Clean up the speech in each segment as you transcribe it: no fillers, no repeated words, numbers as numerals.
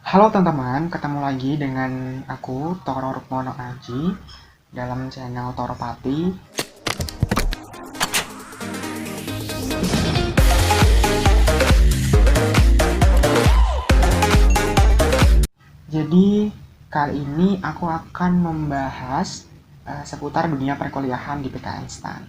Halo teman-teman, ketemu lagi dengan aku Toro Rukmono Aji dalam channel Toropati. Jadi kali ini aku akan membahas seputar dunia perkuliahan di PKN STAN.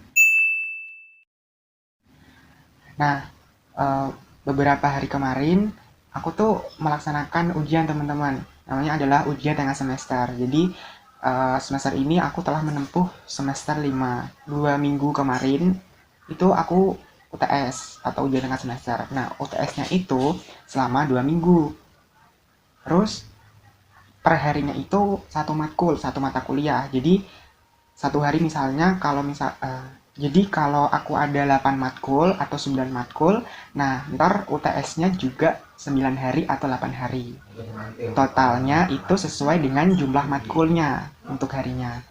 Nah, eh, beberapa hari kemarin aku tuh melaksanakan ujian teman-teman. Namanya adalah ujian tengah semester. Jadi semester ini aku telah menempuh semester 5. 2 minggu kemarin itu aku UTS atau ujian tengah semester. Nah, UTS-nya itu selama 2 minggu. Terus perharinya itu satu matkul, satu mata kuliah. Jadi satu hari misalnya jadi kalau aku ada 8 matkul atau 9 matkul, nah ntar UTS-nya juga 9 hari atau 8 hari. Totalnya itu sesuai dengan jumlah matkulnya untuk harinya.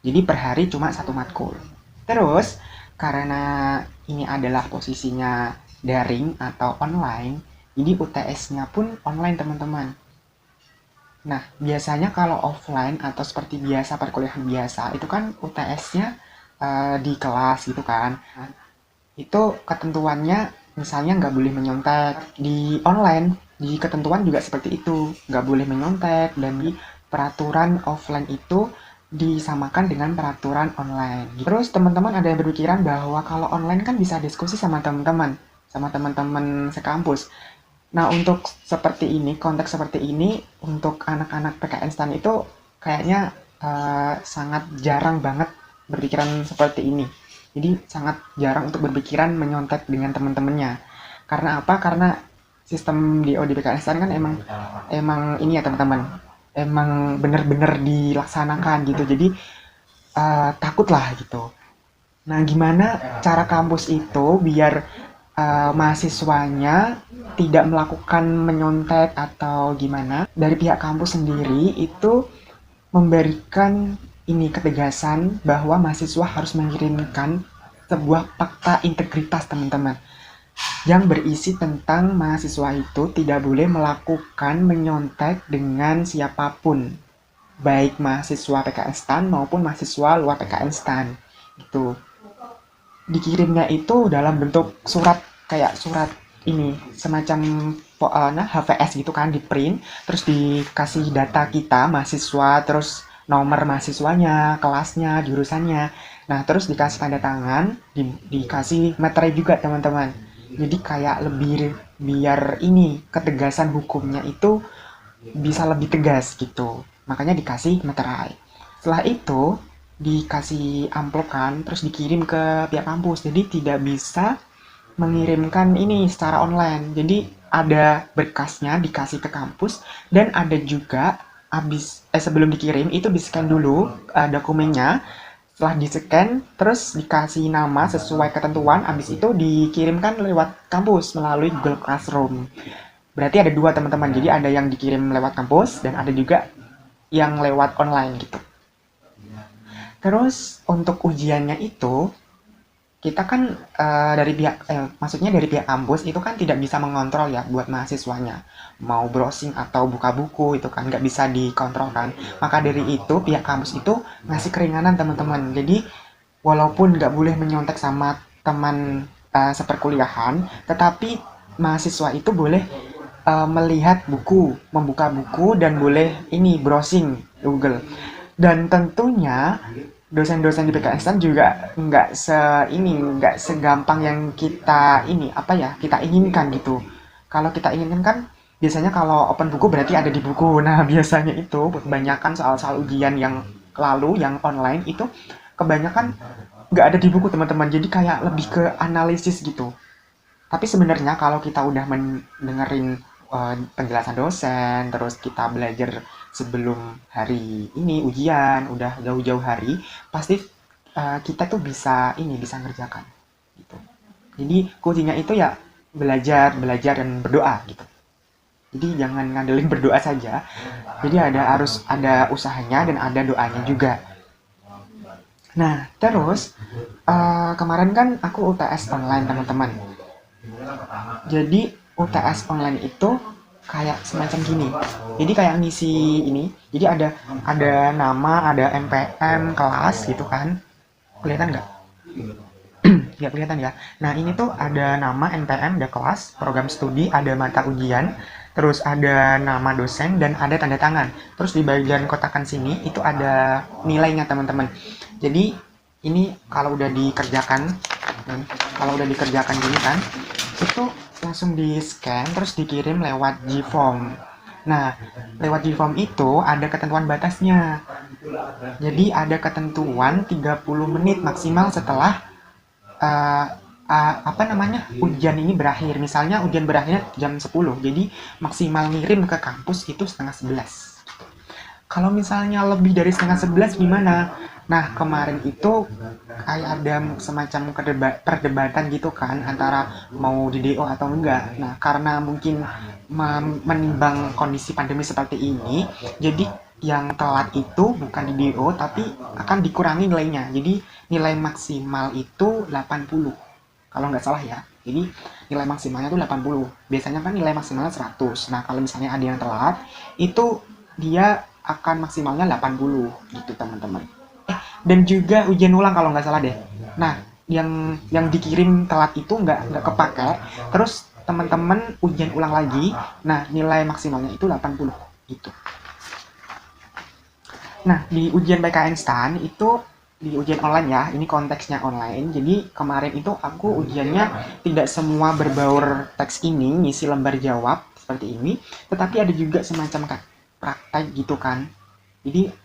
Jadi per hari cuma satu matkul. Terus karena ini adalah posisinya daring atau online, jadi UTS-nya pun online teman-teman. Nah, biasanya kalau offline atau seperti biasa perkuliahan biasa, itu kan UTS-nya di kelas gitu kan. Nah, itu ketentuannya misalnya nggak boleh menyontek. Di online, di ketentuan juga seperti itu. Nggak boleh menyontek dan di peraturan offline itu disamakan dengan peraturan online. Terus teman-teman ada yang berpikiran bahwa kalau online kan bisa diskusi sama teman-teman sekampus. Nah, untuk seperti ini, konteks seperti ini, untuk anak-anak PKN STAN itu kayaknya sangat jarang banget berpikiran seperti ini. Jadi sangat jarang untuk berpikiran menyontek dengan teman-temannya. Karena apa? Karena sistem DO di PKN STAN kan emang ini ya teman-teman, emang bener-bener dilaksanakan gitu. Jadi takut lah gitu. Nah, gimana cara kampus itu biar mahasiswanya tidak melakukan menyontek atau gimana? Dari pihak kampus sendiri itu memberikan ini ketegasan bahwa mahasiswa harus mengirimkan sebuah fakta integritas teman-teman yang berisi tentang mahasiswa itu tidak boleh melakukan menyontek dengan siapapun, baik mahasiswa PKN STAN maupun mahasiswa luar PKN STAN gitu. Dikirimnya itu dalam bentuk surat, kayak surat ini semacam HVS gitu kan, di print terus dikasih data kita mahasiswa, terus nomor mahasiswanya, kelasnya, jurusannya. Nah, terus dikasih tanda tangan, dikasih materai juga teman-teman. Jadi kayak lebih biar ini ketegasan hukumnya itu bisa lebih tegas gitu. Makanya dikasih materai. Setelah itu dikasih amplop kan, terus dikirim ke pihak kampus. Jadi tidak bisa mengirimkan ini secara online. Jadi ada berkasnya dikasih ke kampus, dan ada juga sebelum dikirim itu di-scan dulu dokumennya. Setelah di-scan terus dikasih nama sesuai ketentuan, habis itu dikirimkan lewat kampus melalui Google Classroom. Berarti ada dua teman-teman. Jadi ada yang dikirim lewat kampus dan ada juga yang lewat online gitu. Terus untuk ujiannya itu kita kan maksudnya dari pihak kampus itu kan tidak bisa mengontrol ya buat mahasiswanya mau browsing atau buka buku, itu kan nggak bisa dikontrol kan. Maka dari itu pihak kampus itu ngasih keringanan teman-teman. Jadi walaupun nggak boleh menyontek sama teman seperkuliahan, tetapi mahasiswa itu boleh melihat buku, membuka buku, dan boleh ini browsing Google. Dan tentunya dosen-dosen di PKSN juga nggak segampang yang kita ini apa ya kita inginkan gitu. Kalau kita inginkan kan biasanya kalau open buku berarti ada di buku. Nah, biasanya itu kebanyakan soal-soal ujian yang lalu yang online itu kebanyakan nggak ada di buku teman-teman. Jadi kayak lebih ke analisis gitu. Tapi sebenarnya kalau kita udah mendengerin penjelasan dosen, terus kita belajar sebelum hari ini ujian, udah jauh-jauh hari, pasti kita tuh bisa ngerjakan gitu. Jadi kuncinya itu ya belajar, belajar dan berdoa gitu. Jadi jangan ngandelin berdoa saja. Jadi harus ada usahanya dan ada doanya juga. Nah, terus kemarin kan aku UTS online teman-teman. Jadi UTS online itu kayak semacam gini. Jadi kayak ngisi ini. Jadi ada nama, ada NPM kelas gitu kan. Kelihatan nggak? Nggak kelihatan ya. Nah, ini tuh ada nama NPM, ada kelas, program studi, ada mata ujian, terus ada nama dosen, dan ada tanda tangan. Terus di bagian kotakan sini, itu ada nilainya, teman-teman. Jadi, ini kalau udah dikerjakan, kalau udah dikerjakan gini kan, itu langsung di-scan, terus dikirim lewat Gform. Nah, lewat Gform itu ada ketentuan batasnya. Jadi, ada ketentuan 30 menit maksimal setelah uh, apa namanya, ujian ini berakhir. Misalnya ujian berakhirnya jam 10, jadi maksimal ngirim ke kampus itu setengah 11. Kalau misalnya lebih dari setengah 11 gimana? Nah, kemarin itu kayak ada semacam perdebatan gitu kan, antara mau di DO atau enggak. Nah, karena mungkin menimbang kondisi pandemi seperti ini, jadi yang telat itu bukan di DO tapi akan dikurangi nilainya. Jadi nilai maksimal itu 80, kalau nggak salah ya. Jadi nilai maksimalnya itu 80. Biasanya kan nilai maksimalnya 100. Nah, kalau misalnya ada yang telat, itu dia akan maksimalnya 80 gitu, teman-teman. Dan juga ujian ulang kalau nggak salah deh. Nah, yang dikirim telat itu nggak kepake. Terus teman-teman ujian ulang lagi. Nah, nilai maksimalnya itu 80 gitu. Nah, di ujian PKN STAN itu di ujian online ya, ini konteksnya online. Jadi kemarin itu aku ujiannya tidak semua berbaur teks ini, ngisi lembar jawab seperti ini, tetapi ada juga semacam praktek gitu kan. Jadi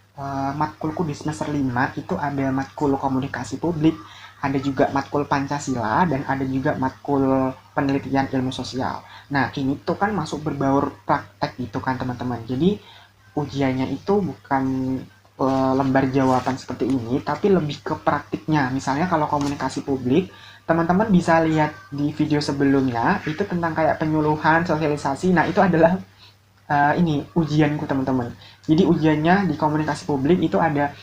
matkulku di semester 5 itu ada matkul komunikasi publik, ada juga matkul Pancasila, dan ada juga matkul penelitian ilmu sosial. Nah, ini tuh kan masuk berbaur praktek gitu kan, teman-teman. Jadi ujiannya itu bukan lembar jawaban seperti ini, tapi lebih ke praktiknya. Misalnya kalau komunikasi publik, teman-teman bisa lihat di video sebelumnya, itu tentang kayak penyuluhan, sosialisasi. Nah, itu adalah ini ujianku, teman-teman. Jadi ujiannya di komunikasi publik itu ada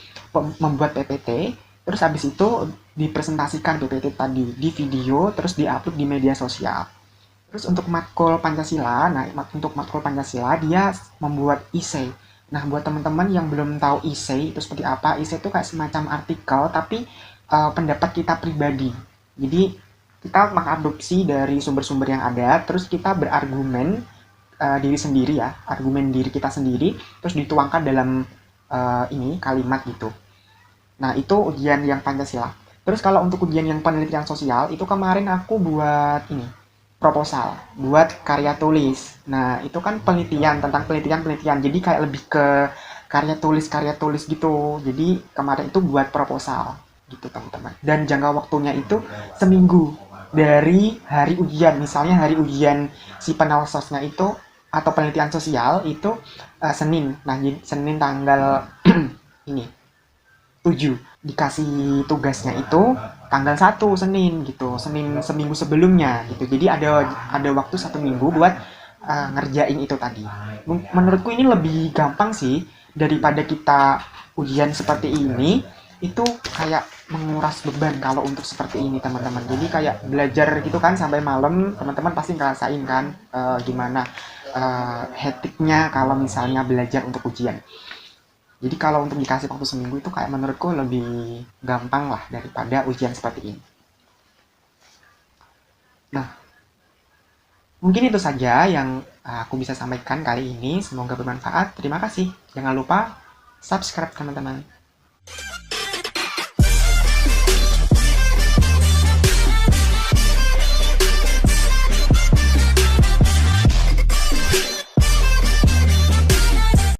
membuat PPT, terus habis itu dipresentasikan PPT tadi di video, terus diupload di media sosial. Terus untuk matkul Pancasila, nah untuk matkul Pancasila dia membuat essay. Nah, buat teman-teman yang belum tahu essay itu seperti apa, essay itu kayak semacam artikel tapi pendapat kita pribadi. Jadi kita mengadopsi dari sumber-sumber yang ada, terus kita berargumen diri sendiri ya, argumen diri kita sendiri, terus dituangkan dalam ini kalimat gitu. Nah, itu ujian yang Pancasila. Terus kalau untuk ujian yang penelitian sosial, itu kemarin aku buat ini, proposal, buat karya tulis. Nah, itu kan penelitian, tentang penelitian. Jadi kayak lebih ke karya tulis gitu. Jadi kemarin itu buat proposal gitu, teman-teman. Dan jangka waktunya itu seminggu dari hari ujian. Misalnya hari ujian si penalsosnya itu atau penelitian sosial itu Senin. Nah, Senin tanggal ini 7, dikasih tugasnya itu tanggal 1 Senin gitu, Senin seminggu sebelumnya gitu. Jadi ada waktu 1 minggu buat ngerjain itu tadi. Menurutku ini lebih gampang sih daripada kita ujian seperti ini. Itu kayak menguras beban kalau untuk seperti ini, teman-teman. Jadi kayak belajar gitu kan sampai malam, teman-teman pasti ngerasain kan gimana hektiknya kalau misalnya belajar untuk ujian. Jadi kalau untuk dikasih waktu seminggu itu kayak menurutku lebih gampang lah daripada ujian seperti ini. Nah, mungkin itu saja yang aku bisa sampaikan kali ini. Semoga bermanfaat. Terima kasih. Jangan lupa subscribe, teman-teman.